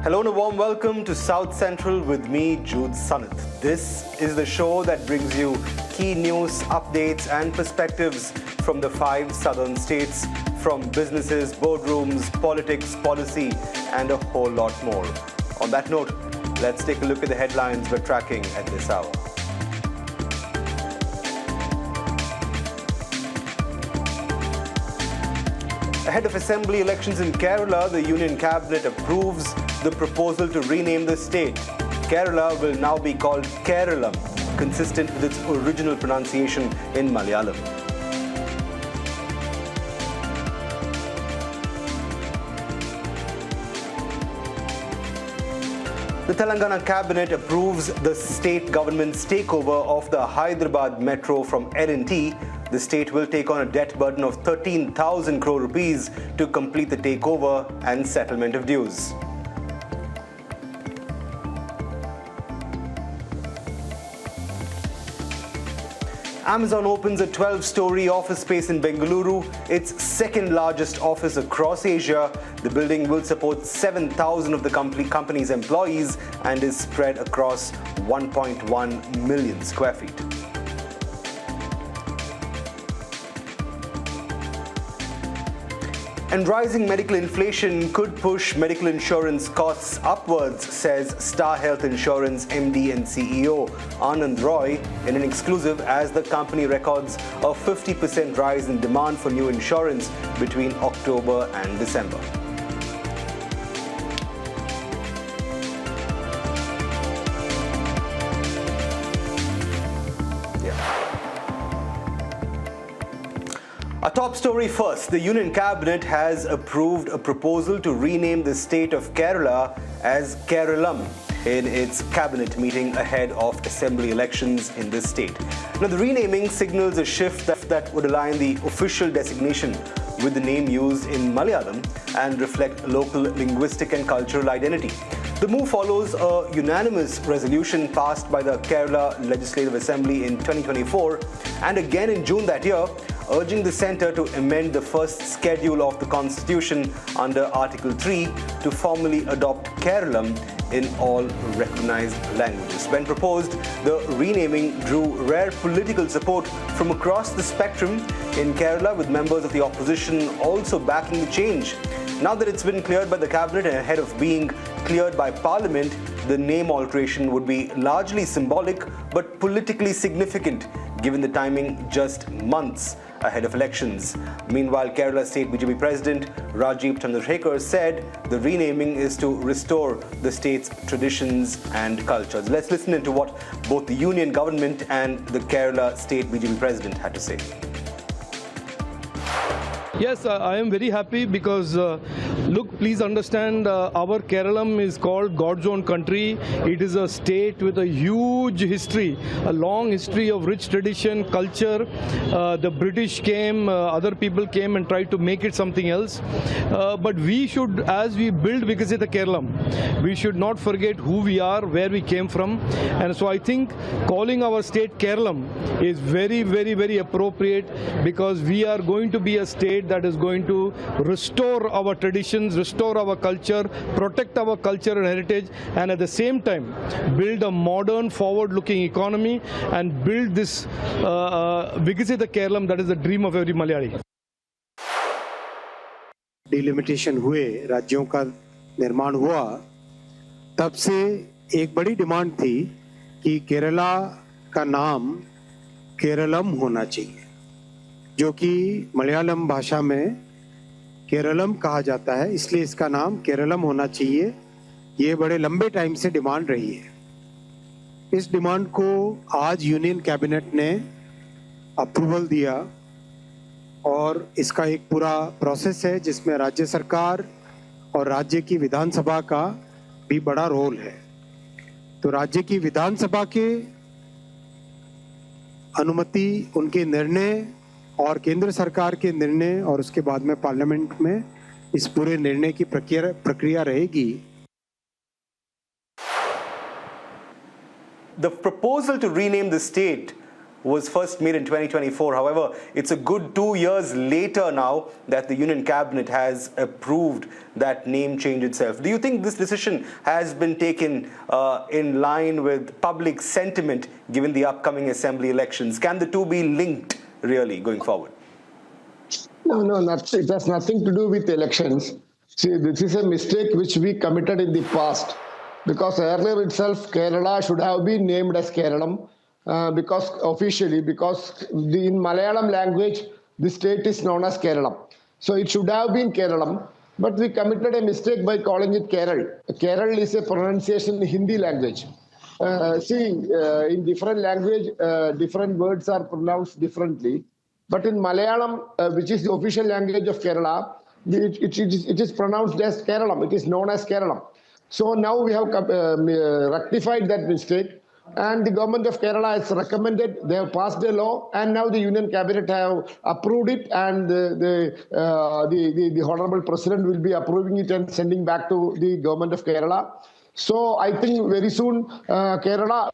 Hello and a warm welcome to South Central with me, Jude Sanath. This is the show that brings you key news, updates and perspectives from the 5 southern states, from businesses, boardrooms, politics, policy and a whole lot more. On that note, let's take a look at the headlines we're tracking at this hour. Ahead of assembly elections in Kerala, the Union Cabinet approves the proposal to rename the state. Kerala will now be called Keralam, consistent with its original pronunciation in Malayalam. The Telangana Cabinet approves the state government's takeover of the Hyderabad Metro from L&T. The state will take on a debt burden of 13,000 crore rupees to complete the takeover and settlement of dues. Amazon opens a 12-story office space in Bengaluru, its second largest office across Asia. The building will support 7,000 of the company's employees and is spread across 1.1 million square feet. And rising medical inflation could push medical insurance costs upwards, says Star Health Insurance MD and CEO Anand Roy in an exclusive, as the company records a 50% rise in demand for new insurance between October and December. Our top story first. The Union Cabinet has approved a proposal to rename the state of Kerala as Keralam in its cabinet meeting ahead of assembly elections in this state. Now, the renaming signals a shift that would align the official designation with the name used in Malayalam and reflect local linguistic and cultural identity. The move follows a unanimous resolution passed by the Kerala Legislative Assembly in 2024 and again in June that year, urging the centre to amend the first schedule of the Constitution under Article 3 to formally adopt Keralam in all recognised languages. When proposed, the renaming drew rare political support from across the spectrum in Kerala, with members of the opposition also backing the change. Now that it's been cleared by the Cabinet and ahead of being cleared by Parliament, the name alteration would be largely symbolic but politically significant, given the timing just months ahead of elections. Meanwhile, Kerala State BJP President Rajiv Chandrasekhar said the renaming is to restore the state's traditions and cultures. Let's listen into what both the Union Government and the Kerala State BJP President had to say. Yes, I am very happy because, look, please understand, our Keralam is called God's own country. It is a state with a huge history, a long history of rich tradition, culture. The British came, other people came and tried to make it something else. But we should, as we build Vikasita Keralam, we should not forget who we are, where we came from. And so I think calling our state Keralam is very, very, very appropriate, because we are going to be a state that is going to restore our traditions, restore our culture, protect our culture and heritage, and at the same time build a modern, forward-looking economy and build this Vikasita Keralam that is the dream of every Malayali. Delimitation हुए, राज्यों का निर्माण हुआ, तब से एक बड़ी demand थी कि केरला का नाम केरलम होना चाहिए, जो कि मलयालम भाषा में केरलम कहा जाता है, इसलिए इसका नाम केरलम होना चाहिए। ये बड़े लंबे टाइम से डिमांड रही है। इस डिमांड को आज यूनियन कैबिनेट ने अप्रूवल दिया और इसका एक पूरा प्रोसेस है जिसमें राज्य सरकार और राज्य की विधानसभा का भी बड़ा रोल है। तो राज्य की विधानसभा के अनुमति, उनके निर्णय और केंद्र सरकार के निर्णय और उसके बाद में पार्लियामेंट में इस पूरे निर्णय की प्रक्रिया रहेगी। The proposal to rename the state was first made in 2024. However, it's a good 2 years later now that the Union Cabinet has approved that name change itself. Do you think this decision has been taken in line with public sentiment given the upcoming assembly elections? Can the two be linked really going forward? No, it has nothing to do with elections. See, this is a mistake which we committed in the past, because earlier itself Kerala should have been named as Keralam, because in Malayalam language the state is known as Keralam. So it should have been Keralam, but we committed a mistake by calling it Keral. Keral is a pronunciation in Hindi language. In different language, different words are pronounced differently. But in Malayalam, which is the official language of Kerala, it is pronounced as Keralam. It is known as Keralam. So now we have rectified that mistake, and the government of Kerala has recommended, they have passed a law, and now the Union Cabinet have approved it, and the Honorable President will be approving it and sending back to the government of Kerala. So I think very soon Kerala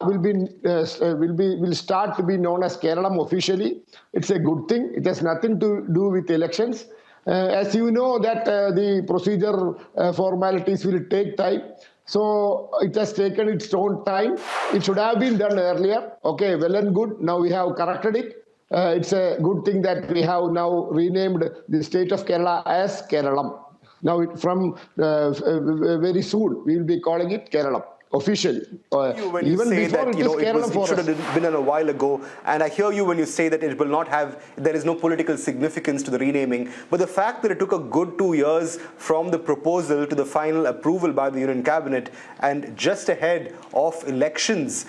will start to be known as Keralam officially. It's a good thing. It has nothing to do with elections. As you know that the procedure formalities will take time. So it has taken its own time. It should have been done earlier. Okay, well and good. Now we have corrected it. It's a good thing that we have now renamed the state of Kerala as Keralam. Now, from very soon, we will be calling it Kerala officially. When you say that it should have been done a while ago, and I hear you when you say that it will not have, there is no political significance to the renaming. But the fact that it took a good 2 years from the proposal to the final approval by the Union Cabinet, and just ahead of elections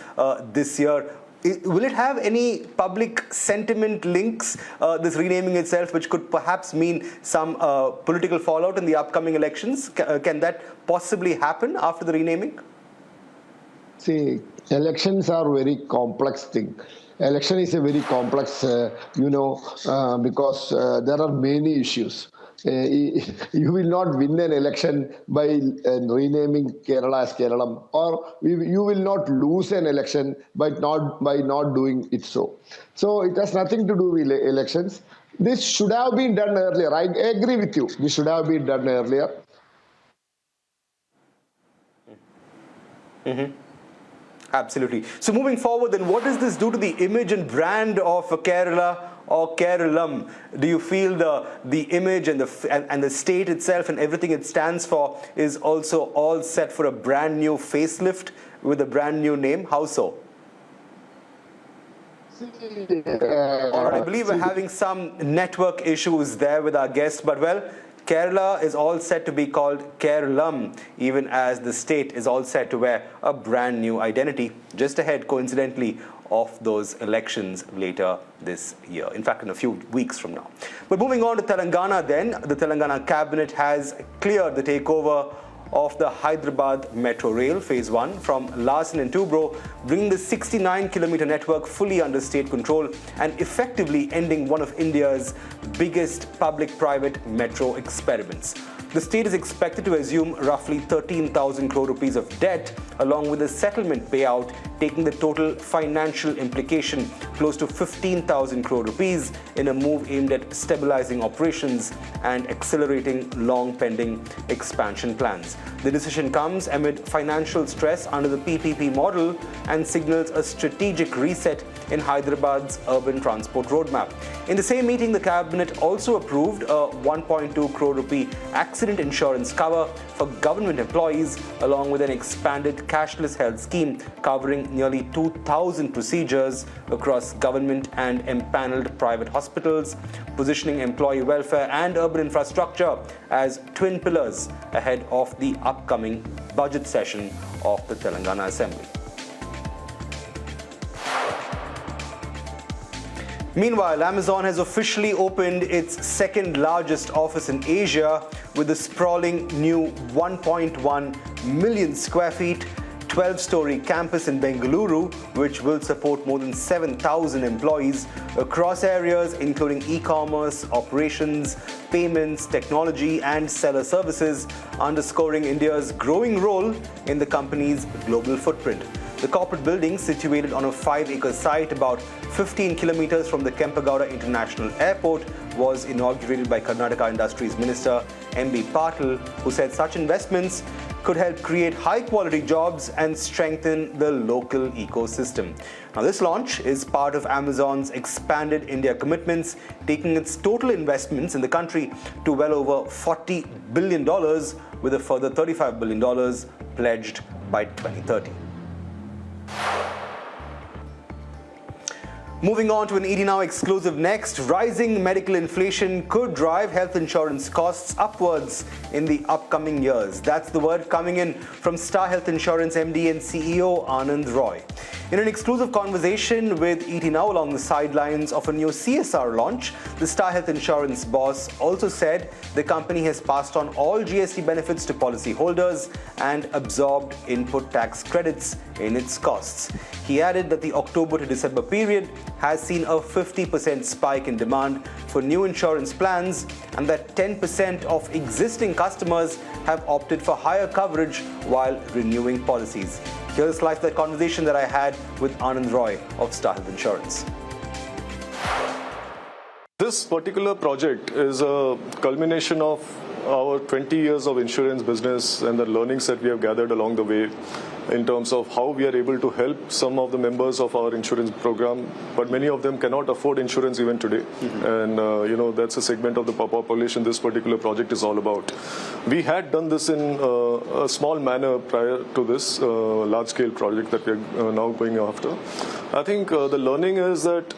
this year, will it have any public sentiment links, this renaming itself, which could perhaps mean some political fallout in the upcoming elections? Can that possibly happen after the renaming? See, elections are very complex thing. Election is a very complex, because there are many issues. You will not win an election by renaming Kerala as Keralam, or you will not lose an election by not doing it so. So it has nothing to do with elections. This should have been done earlier. I agree with you. This should have been done earlier. Mm-hmm. Absolutely. So moving forward, then, what does this do to the image and brand of Kerala or Keralam? Do you feel the image and the state itself and everything it stands for is also all set for a brand new facelift with a brand new name? How so? I believe we're having some network issues there with our guest, but well, Kerala is all set to be called Keralam, even as the state is all set to wear a brand new identity, just ahead, coincidentally, of those elections later this year. In fact, in a few weeks from now. But moving on to Telangana then, the Telangana cabinet has cleared the takeover of the Hyderabad Metro Rail Phase 1 from Larsen and Toubro, bringing the 69-kilometer network fully under state control and effectively ending one of India's biggest public-private metro experiments. The state is expected to assume roughly 13,000 crore rupees of debt, along with a settlement payout, taking the total financial implication close to 15,000 crore rupees in a move aimed at stabilizing operations and accelerating long-pending expansion plans. The decision comes amid financial stress under the PPP model and signals a strategic reset in Hyderabad's urban transport roadmap. In the same meeting, the cabinet also approved a 1.2 crore rupee accident insurance cover for government employees, along with an expanded cashless health scheme covering nearly 2,000 procedures across government and empaneled private hospitals, positioning employee welfare and urban infrastructure as twin pillars ahead of the upcoming budget session of the Telangana Assembly. Meanwhile, Amazon has officially opened its second largest office in Asia with a sprawling new 1.1 million square feet, 12-story campus in Bengaluru, which will support more than 7,000 employees across areas including e-commerce, operations, payments, technology, and seller services, underscoring India's growing role in the company's global footprint. The corporate building, situated on a 5-acre site about 15 kilometers from the Kempegowda International Airport, was inaugurated by Karnataka Industries Minister M.B. Patil, who said such investments could help create high-quality jobs and strengthen the local ecosystem. Now, this launch is part of Amazon's expanded India commitments, taking its total investments in the country to well over $40 billion, with a further $35 billion pledged by 2030. Moving on to an ED Now exclusive next, rising medical inflation could drive health insurance costs upwards in the upcoming years. That's the word coming in from Star Health Insurance MD and CEO Anand Roy. In an exclusive conversation with ET Now along the sidelines of a new CSR launch, the Star Health Insurance boss also said the company has passed on all GST benefits to policyholders and absorbed input tax credits in its costs. He added that the October to December period has seen a 50% spike in demand for new insurance plans and that 10% of existing customers have opted for higher coverage while renewing policies. Here's a slice of that conversation that I had with Anand Roy of Star Health Insurance. This particular project is a culmination of our 20 years of insurance business and the learnings that we have gathered along the way in terms of how we are able to help some of the members of our insurance program, but many of them cannot afford insurance even today. And, that's a segment of the population this particular project is all about. We had done this in a small manner prior to this large-scale project that we are now going after. I think the learning is that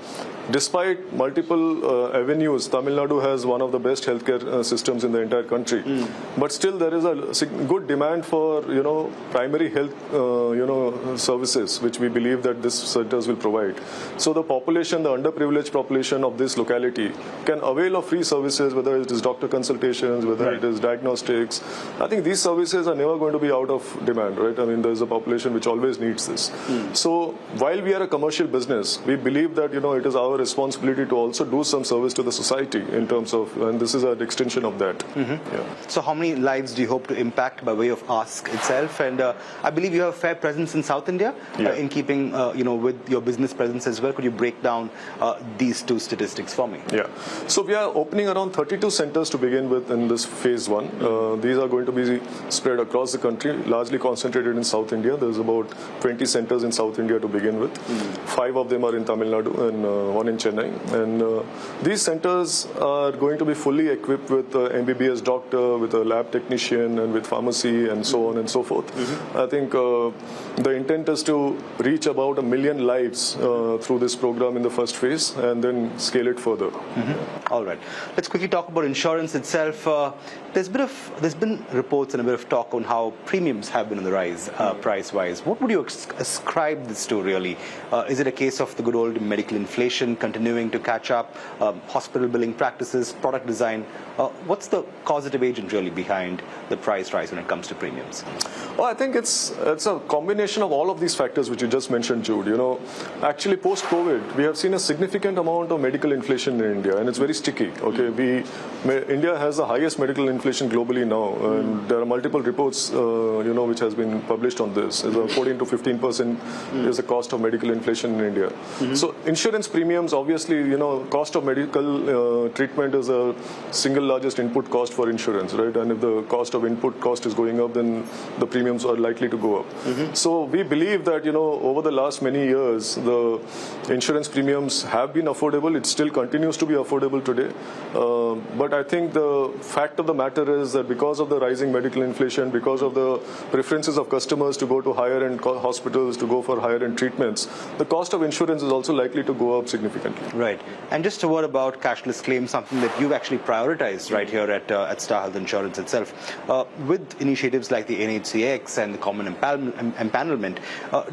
despite multiple avenues, Tamil Nadu has one of the best healthcare systems in the entire country. But still there is a good demand for, primary health, services, which we believe that this centers will provide. So the population, the underprivileged population of this locality can avail of free services, whether it is doctor consultations, whether it is diagnostics. I think these services are never going to be out of demand, right? I mean, there's a population which always needs this. So while we are a commercial business, we believe that, it is our responsibility to also do some service to the society in terms of, and this is an extension of that. So how many lives do you hope to impact by way of Ask itself? And I believe you have a fair presence in South India in keeping, with your business presence as well. Could you break down these two statistics for me? Yeah. So we are opening around 32 centers to begin with in this phase one. These are going to be spread across the country, largely concentrated in South India. There's about 20 centers in South India to begin with. 5 of them are in Tamil Nadu and one in Chennai. And these centers are going to be fully equipped with MBBS doctor, with a lab technician, and with pharmacy, and so on and so forth. I think the intent is to reach about 1 million lives through this program in the first phase, and then scale it further. All right. Let's quickly talk about insurance itself. There's been reports and a bit of talk on how premiums have been on the rise, price-wise. What would you ascribe this to, really? Is it a case of the good old medical inflation continuing to catch up, hospital billing practices, product design? What's the causative agent really behind the price rise when it comes to premiums? Well, I think it's a combination of all of these factors which you just mentioned, Jude. Actually post-COVID, we have seen a significant amount of medical inflation in India, and it's very sticky. Okay, India has the highest medical inflation globally now, and there are multiple reports, which has been published on this. 14 to 15% is the cost of medical inflation in India. So insurance premiums, obviously, cost of medical treatment is a single largest input cost for insurance, right? And if the cost of input cost is going up, then the premiums are likely to go up. So we believe that, over the last many years, the insurance premiums have been affordable. It still continues to be affordable today. But I think the fact of the matter is that because of the rising medical inflation, because of the preferences of customers to go to higher-end hospitals, to go for higher-end treatments, the cost of insurance is also likely to go up significantly. Right. And just a word about cashless claims, something that you've actually prioritized right here at Star Health Insurance itself. With initiatives like the NHCX and the common empanelment,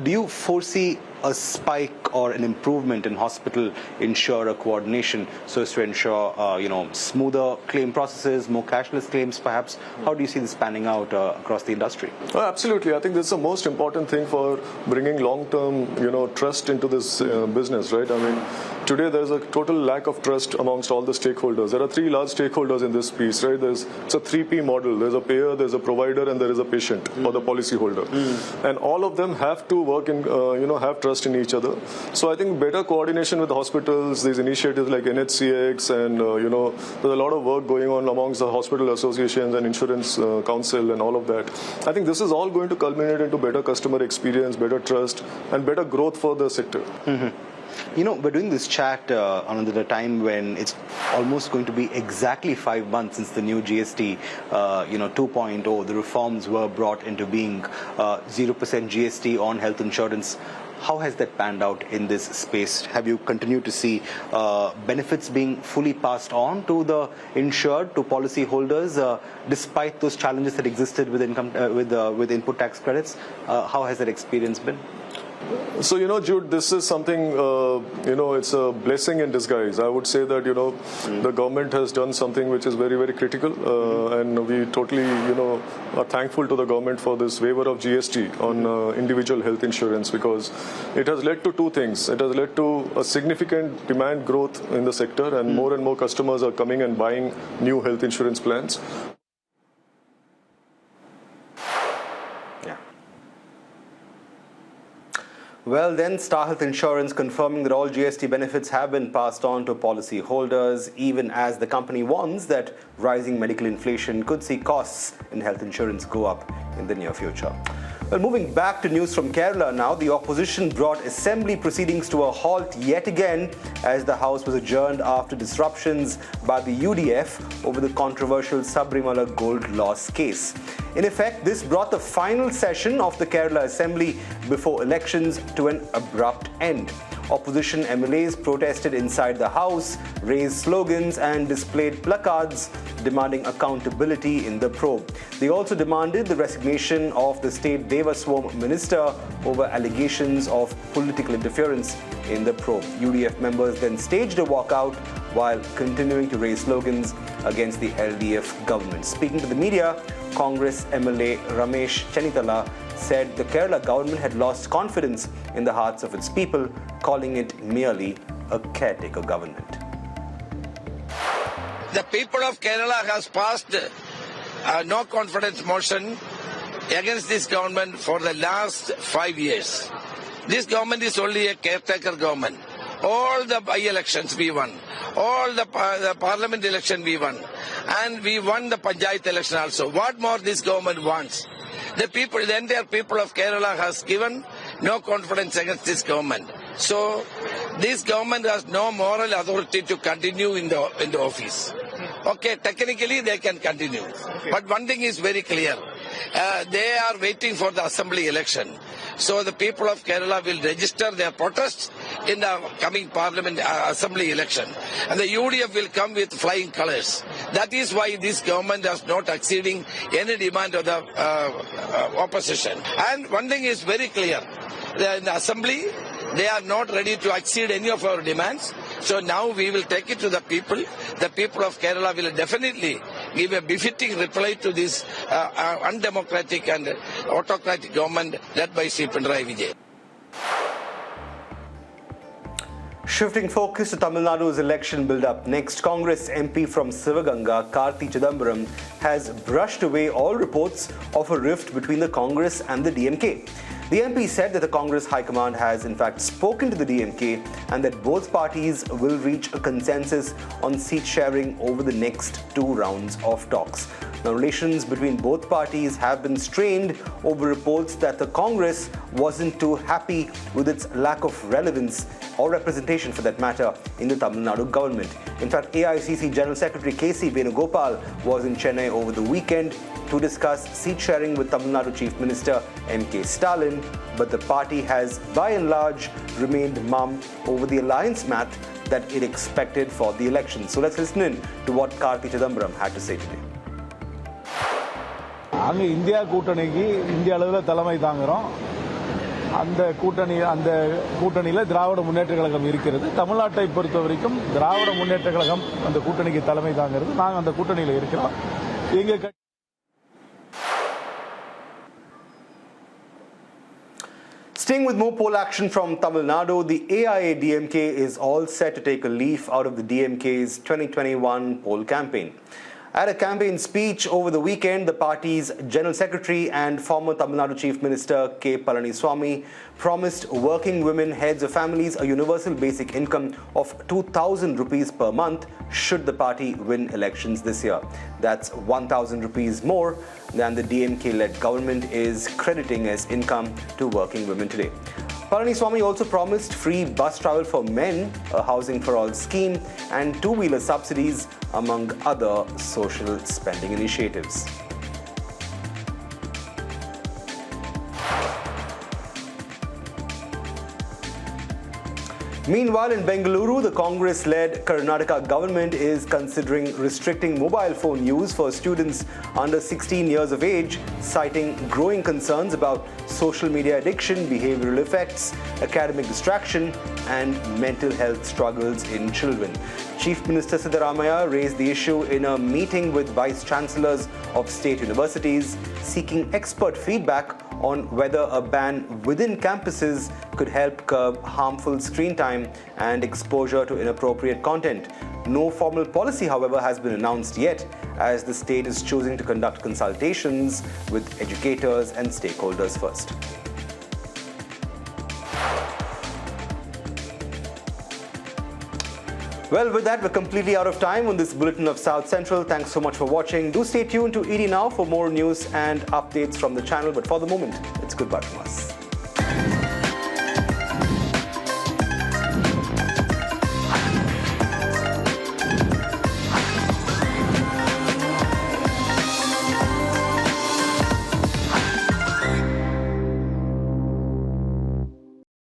do you foresee a spike or an improvement in hospital insurer coordination so as to ensure, smoother claim processes, more cashless claims perhaps? How do you see this panning out across the industry? Absolutely. I think this is the most important thing for bringing long-term, trust into this business, right? I mean, today there's a total lack of trust amongst all the stakeholders. There are three large stakeholders in this piece, right? It's a 3P model. There's a payer, there's a provider, and there is a patient or the policyholder. And all of them have to work in, have trust in each other. So I think better coordination with the hospitals, these initiatives like NHCX, and, there's a lot of work going on amongst the hospital associations and insurance council and all of that. I think this is all going to culminate into better customer experience, better trust, and better growth for the sector. We're doing this chat at a time when it's almost going to be exactly 5 months since the new GST, 2.0, the reforms were brought into being, 0% GST on health insurance. How has that panned out in this space? Have you continued to see benefits being fully passed on to the insured, to policy holders, despite those challenges that existed with with input tax credits? How has that experience been? So, Jude, this is something, it's a blessing in disguise. I would say that, the government has done something which is very, very critical. And we totally, are thankful to the government for this waiver of GST on individual health insurance, because it has led to two things. It has led to a significant demand growth in the sector, and more customers are coming and buying new health insurance plans. Well, then, Star Health Insurance confirming that all GST benefits have been passed on to policy holders, even as the company warns that rising medical inflation could see costs in health insurance go up in the near future. Well, moving back to news from Kerala now, the opposition brought assembly proceedings to a halt yet again as the House was adjourned after disruptions by the UDF over the controversial Sabrimala gold loss case. In effect, this brought the final session of the Kerala Assembly before elections to an abrupt end. Opposition MLAs protested inside the House, raised slogans and displayed placards demanding accountability in the probe. They also demanded the resignation of the state Devaswam minister over allegations of political interference in the probe. UDF members then staged a walkout while continuing to raise slogans against the LDF government. Speaking to the media, Congress MLA Ramesh Chenitala said the Kerala government had lost confidence in the hearts of its people, calling it merely a caretaker government. The people of Kerala has passed a no confidence motion against this government for the last 5 years. This government is only a caretaker government. All the by-elections we won, all the parliament election we won, and we won the panchayat election also. What more this government wants? The entire people of Kerala has given no confidence against this government. So this government has no moral authority to continue in the office. Okay, technically they can continue. But one thing is very clear. They are waiting for the assembly election. So the people of Kerala will register their protests in the coming parliament assembly election. And the UDF will come with flying colors. That is why this government is not acceding any demand of the opposition. And one thing is very clear. In the assembly, they are not ready to accede any of our demands. So now we will take it to the people. The people of Kerala will definitely give a befitting reply to this undemocratic and autocratic government led by Sri Pinarayi Vijayan. Shifting focus to Tamil Nadu's election build-up next, Congress MP from Sivaganga, Karthi Chidambaram, has brushed away all reports of a rift between the Congress and the DMK. The MP said that the Congress High Command has in fact spoken to the DMK and that both parties will reach a consensus on seat sharing over the next 2 rounds of talks. Now, relations between both parties have been strained over reports that the Congress wasn't too happy with its lack of relevance or representation for that matter in the Tamil Nadu government. In fact, AICC General Secretary K.C. Venugopal was in Chennai over the weekend to discuss seat sharing with Tamil Nadu Chief Minister M.K. Stalin, but the party has by and large remained mum over the alliance math that it expected for the election. So let's listen in to what Karthi Chidambaram had to say today. அங்கே India கூட்டணிக்கு இந்திய அளவில் தலைமை தாங்குகிறோம். அந்த கூட்டணியில் திராவிட முன்னேற்ற கழகம் இருக்கிறது. தமிழ்நாட்டை பொறுத்த வரைக்கும் திராவிட முன்னேற்ற கழகம் அந்த கூட்டணிக்கு தலைமை தாங்கிறது. நாங்கள் அந்த கூட்டணியில் இருக்கிறோம். எங்க Staying with more poll action from Tamil Nadu, the AIADMK is all set to take a leaf out of the DMK's 2021 poll campaign. At a campaign speech over the weekend, the party's General Secretary and former Tamil Nadu Chief Minister K. Palaniswamy promised working women heads of families a universal basic income of 2,000 rupees per month should the party win elections this year. That's 1,000 rupees more than the DMK-led government is crediting as income to working women today. Palaniswamy also promised free bus travel for men, a housing for all scheme, and two-wheeler subsidies, among other social spending initiatives. Meanwhile, in Bengaluru, the Congress-led Karnataka government is considering restricting mobile phone use for students under 16 years of age, citing growing concerns about social media addiction, behavioral effects, academic distraction, and mental health struggles in children. Chief Minister Siddaramaiah raised the issue in a meeting with vice chancellors of state universities, seeking expert feedback on whether a ban within campuses could help curb harmful screen time and exposure to inappropriate content. No formal policy, however, has been announced yet, as the state is choosing to conduct consultations with educators and stakeholders first. Well, with that, we're completely out of time on this bulletin of South Central. Thanks so much for watching. Do stay tuned to ED Now for more news and updates from the channel. But for the moment, it's goodbye from us.